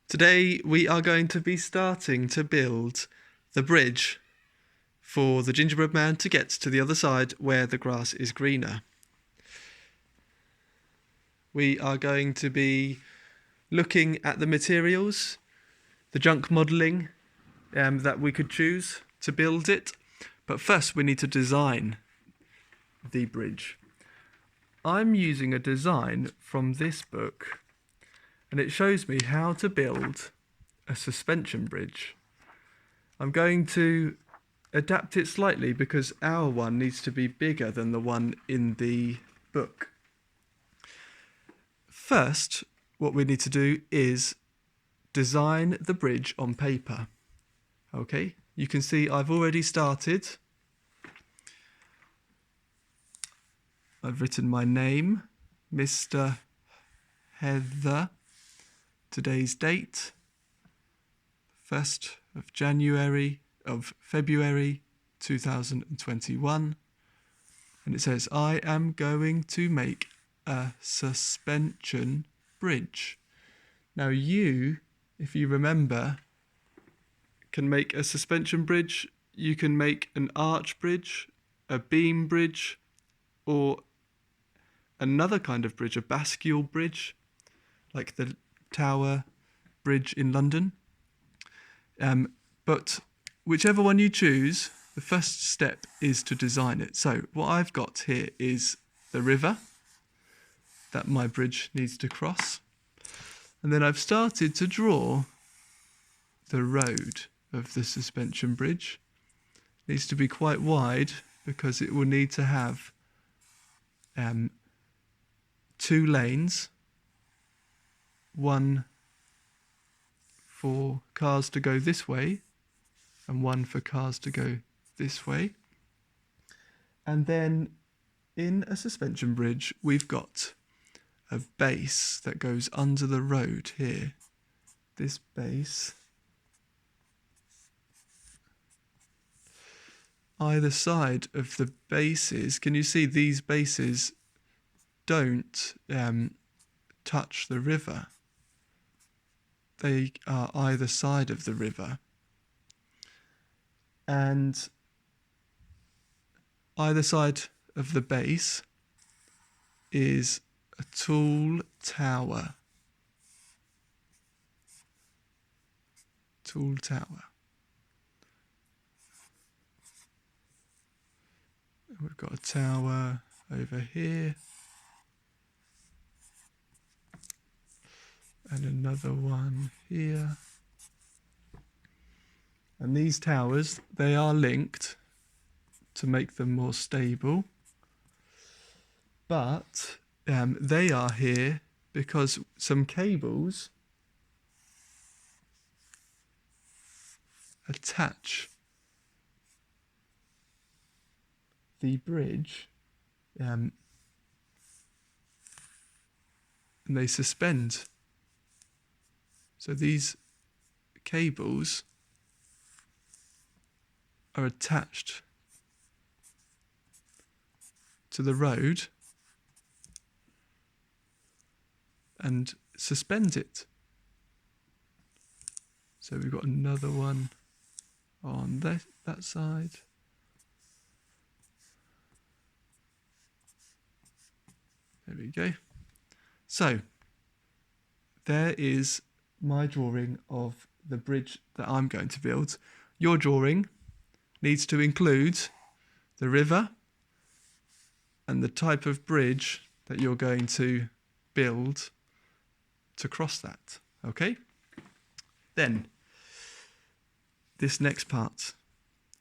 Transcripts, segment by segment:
Today we are going to be starting to build the bridge for the gingerbread man to get to the other side where the grass is greener. We are going to be looking at the materials, the junk modelling that we could choose to build it. But first we need to design the bridge. I'm using a design from this book, and it shows me how to build a suspension bridge. I'm going to adapt it slightly because our one needs to be bigger than the one in the book. First, what we need to do is design the bridge on paper. Okay, you can see I've already started. I've written my name, Mr. Heather, today's date, 1st of February 2021, and it says I am going to make a suspension bridge. Now you, if you remember, can make a suspension bridge. You can make an arch bridge, a beam bridge, or another kind of bridge, a bascule bridge, like the Tower Bridge in London. But whichever one you choose, the first step is to design it. So what I've got here is the river that my bridge needs to cross. And then I've started to draw the road of the suspension bridge. It needs to be quite wide because it will need to have 2 lanes, one for cars to go this way and one for cars to go this way. And then in a suspension bridge, we've got a base that goes under the road here. This base. Either side of the bases, can you see these bases don't touch the river? They are either side of the river. And either side of the base is a tall tower. Tall tower. We've got a tower over here. And another one here. And these towers, they are linked to make them more stable. But they are here because some cables attach the bridge and they suspend. So these cables are attached to the road and suspend it. So we've got another one on that side. There we go. So there is my drawing of the bridge that I'm going to build. Your drawing needs to include the river and the type of bridge that you're going to build to cross that. Okay? Then, this next part,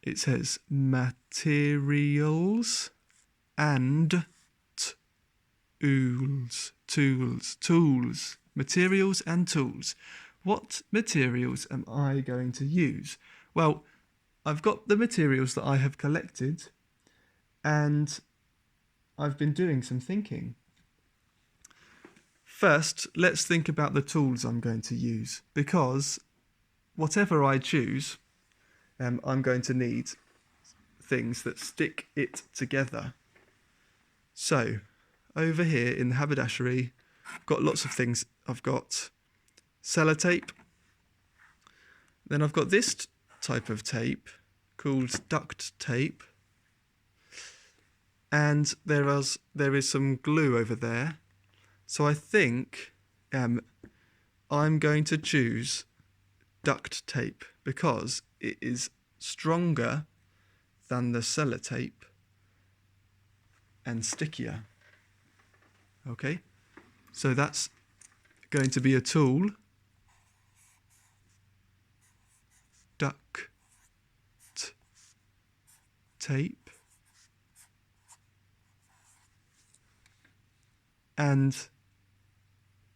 it says materials and tools. Materials and tools. What materials am I going to use? Well, I've got the materials that I have collected and I've been doing some thinking. First, let's think about the tools I'm going to use, because whatever I choose, I'm going to need things that stick it together. So, over here in the haberdashery, I've got lots of things. I've got sellotape, Then I've got this type of tape called duct tape. And there is some glue over there. So I think I'm going to choose duct tape because it is stronger than the sellotape and stickier. Okay, so that's going to be a tool. Duct tape. And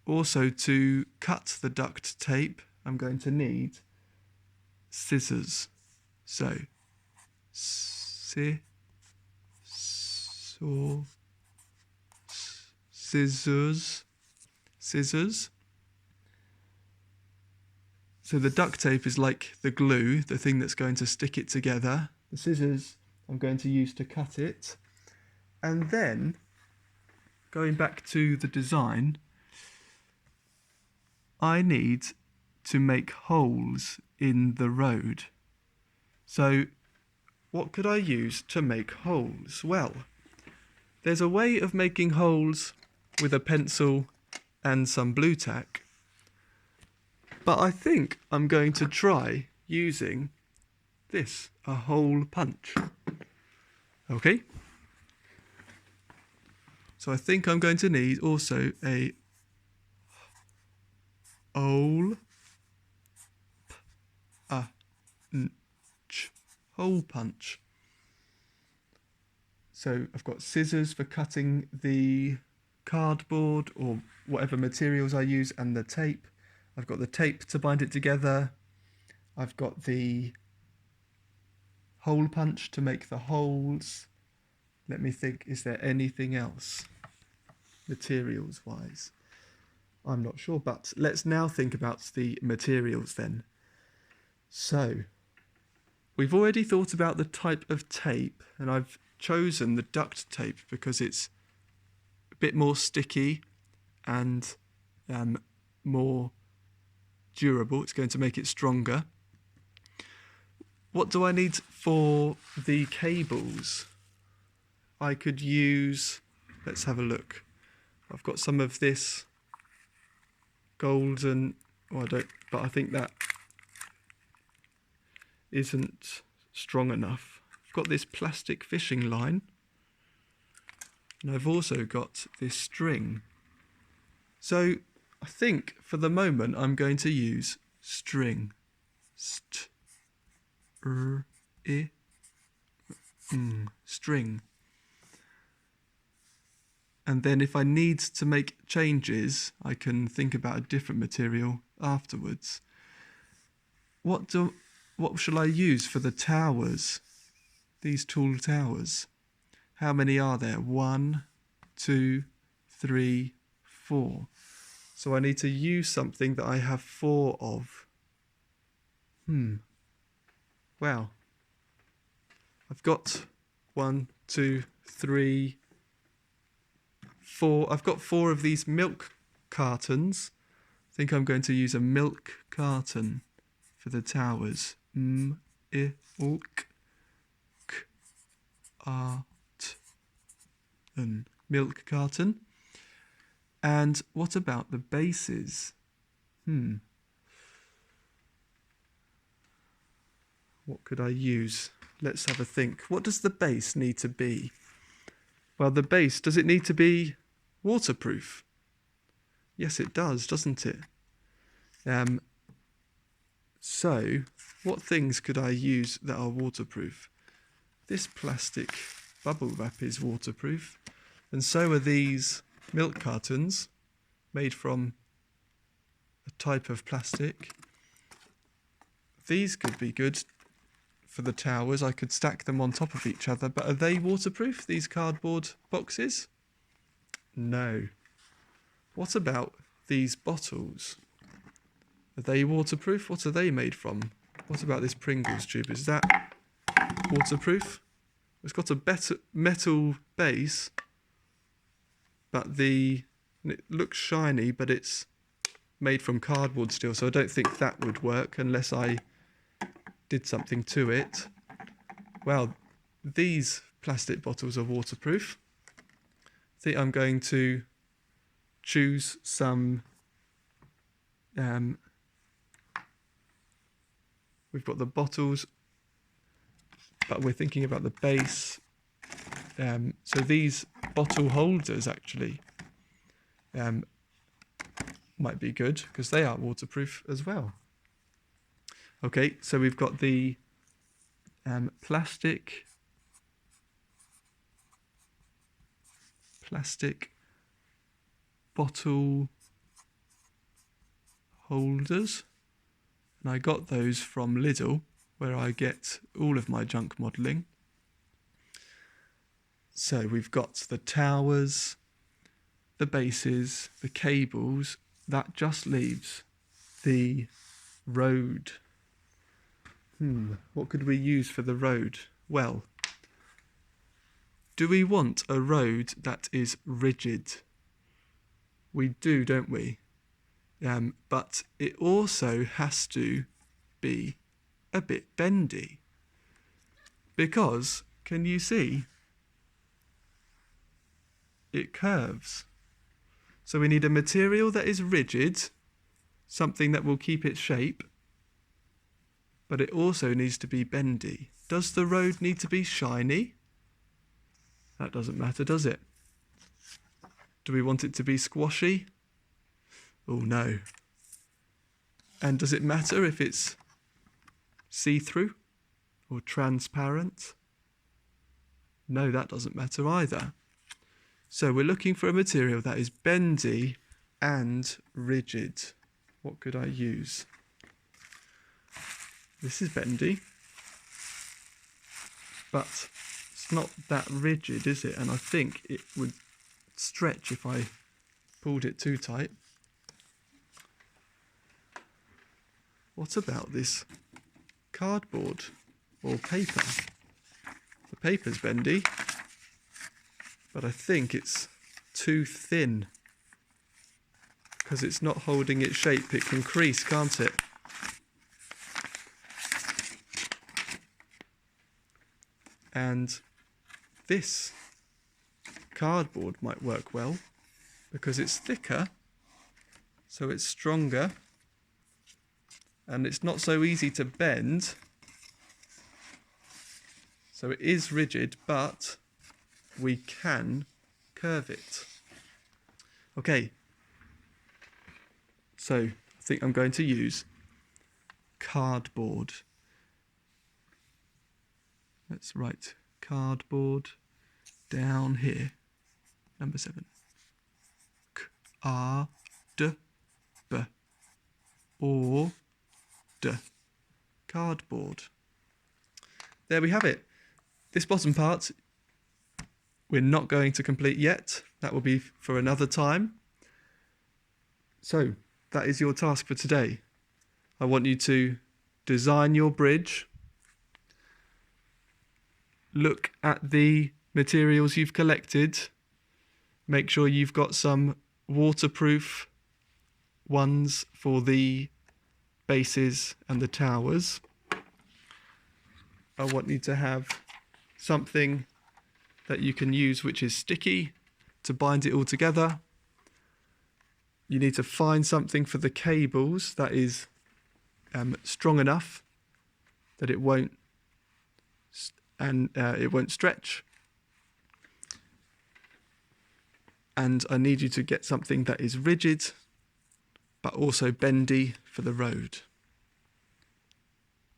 also to cut the duct tape, I'm going to need scissors. So, scissors. So the duct tape is like the glue, the thing that's going to stick it together. The scissors I'm going to use to cut it. And then, going back to the design, I need to make holes in the road. So what could I use to make holes? Well, there's a way of making holes with a pencil and some blue tack. But I think I'm going to try using this, a hole punch. Okay? So I think I'm going to need also a hole punch. So I've got scissors for cutting the cardboard or whatever materials I use and the tape. I've got the tape to bind it together. I've got the hole punch to make the holes. Let me think, is there anything else materials wise? I'm not sure, but let's now think about the materials then. So, we've already thought about the type of tape, and I've chosen the duct tape because it's a bit more sticky and more durable. It's going to make it stronger. What do I need for the cables? I could use, let's have a look. I've got some of this golden, but I think that isn't strong enough. I've got this plastic fishing line, and I've also got this string. So I think for the moment I'm going to use string. String. And then if I need to make changes, I can think about a different material afterwards. What shall I use for the towers? These tall towers. How many are there? 1, 2, 3, 4. So I need to use something that I have 4 of. Well, I've got 1, 2, 3, 4. I've got 4 of these milk cartons. I think I'm going to use a milk carton for the towers. Milk carton. And what about the bases? What could I use? Let's have a think. What does the base need to be? Well, the base, does it need to be waterproof? Yes, it does, doesn't it? So, what things could I use that are waterproof? This plastic bubble wrap is waterproof, and so are these milk cartons made from a type of plastic. These could be good for the towers. I could stack them on top of each other, but are they waterproof, these cardboard boxes? No. What about these bottles? Are they waterproof? What are they made from? What about this Pringles tube? Is that waterproof? It's got a better metal base, but it looks shiny, but it's made from cardboard still, so I don't think that would work unless I did something to it. Well, these plastic bottles are waterproof. I think I'm going to choose some. We've got the bottles, but we're thinking about the base. So these bottle holders actually might be good because they are waterproof as well. Okay, so we've got the plastic bottle holders, and I got those from Lidl, where I get all of my junk modelling. So we've got the towers, the bases, the cables. That just leaves the road. What could we use for the road? Well, do we want a road that is rigid? We do, don't we? But it also has to be a bit bendy. Because, can you see? It curves. So we need a material that is rigid, something that will keep its shape, but it also needs to be bendy. Does the road need to be shiny? That doesn't matter, does it? Do we want it to be squashy? Oh no. And does it matter if it's see-through or transparent? No, that doesn't matter either. So we're looking for a material that is bendy and rigid. What could I use? This is bendy, but it's not that rigid, is it? And I think it would stretch if I pulled it too tight. What about this cardboard or paper? The paper's bendy, but I think it's too thin because it's not holding its shape. It can crease, can't it? And this cardboard might work well because it's thicker, so it's stronger, and it's not so easy to bend. So it is rigid, but we can curve it. Okay, so I think I'm going to use cardboard. Let's write cardboard down here. Number 7. C-A-R-D-B-O-R-D. Cardboard. There we have it. This bottom part we're not going to complete yet. That will be for another time. So that is your task for today. I want you to design your bridge. Look at the materials you've collected. Make sure you've got some waterproof ones for the bases and the towers. I want you to have something that you can use which is sticky to bind it all together. You need to find something for the cables that is strong enough that it won't stretch. And I need you to get something that is rigid but also bendy for the road.